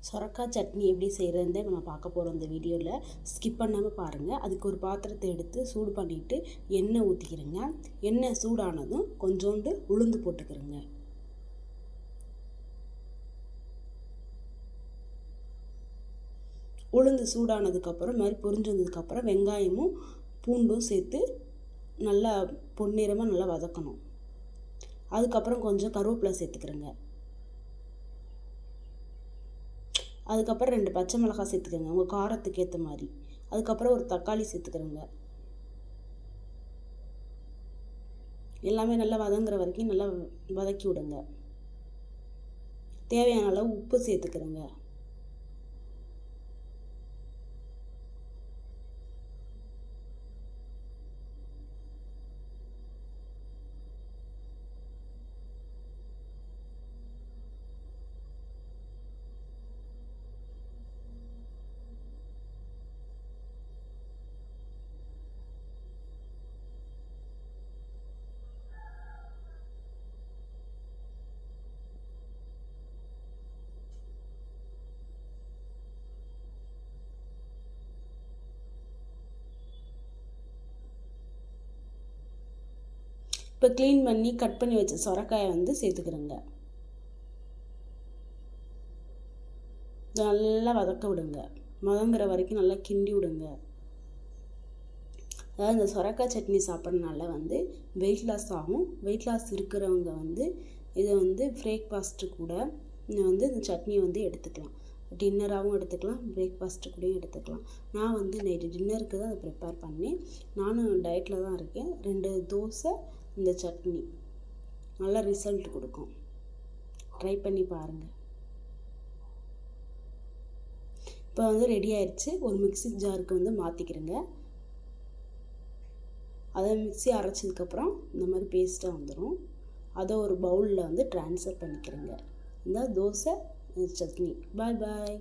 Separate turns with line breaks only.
சொரக்காய் சட்னி எப்படி செய்கிறதுன்னு நம்ம பார்க்க போகிறோம் இந்த வீடியோவில். ஸ்கிப் பண்ணாமல் பாருங்கள். அதுக்கு ஒரு பாத்திரத்தை எடுத்து சூடு பண்ணிவிட்டு எண்ணெய் ஊற்றிக்கிறேங்க. எண்ணெய் சூடானதும் கொஞ்சோண்டு உளுந்து போட்டுக்கிறேங்க. உளுந்து சூடானதுக்கப்புறம் மாதிரி பொரிஞ்சு வந்ததுக்கப்புறம் வெங்காயமும் பூண்டும் சேர்த்து நல்லா பொன்னிறமாக நல்லா வதக்கணும். அதுக்கப்புறம் கொஞ்சம் கருவேப்பிலை சேர்த்துக்கிறேங்க. அதுக்கப்புறம் 2 பச்சை மிளகாய் சேர்த்துக்கோங்க உங்கள் காரத்துக்கு ஏற்ற மாதிரி. அதுக்கப்புறம் ஒரு தக்காளி சேர்த்துக்கிறேங்க. எல்லாமே நல்லா வதங்குற வரைக்கும் நல்லா வதக்கி விடுங்க. தேவையான அளவு உப்பு சேர்த்துக்கிறேங்க. இப்போ க்ளீன் பண்ணி கட் பண்ணி வச்ச சொரக்காயை வந்து சேர்த்துக்கிறேங்க. நல்லா வதக்க விடுங்க. வதங்குற வரைக்கும் நல்லா கிண்டி விடுங்க. அதாவது இந்த சொரக்காய் சட்னி சாப்பிட்றதுனால வந்து வெயிட் லாஸ் ஆகும். வெயிட் லாஸ் இருக்கிறவங்க வந்து இதை வந்து பிரேக்ஃபாஸ்ட்டு கூட வந்து இந்த சட்னியை வந்து எடுத்துக்கலாம். டின்னராகவும் எடுத்துக்கலாம், பிரேக்ஃபாஸ்ட்டு கூடயும் எடுத்துக்கலாம். நான் வந்து நைட்டு டின்னருக்கு தான் அதை ப்ரிப்பேர் பண்ணேன். நானும் டயட்டில் தான் இருக்கேன். 2 தோசை இந்த சட்னி நல்ல ரிசல்ட் கொடுக்கும். ட்ரை பண்ணி பாருங்கள். இப்போ வந்து ரெடி ஆயிடுச்சு. ஒரு மிக்ஸி ஜாருக்கு வந்து மாற்றிக்கிறேங்க. அதை மிக்ஸி அரைச்சதுக்கப்புறம் இந்த மாதிரி பேஸ்ட்டாக வந்துடும். அதை ஒரு பவுலில் வந்து ட்ரான்ஸ்ஃபர் பண்ணிக்கிறேங்க. இந்த தோசை சட்னி. பாய் பாய்.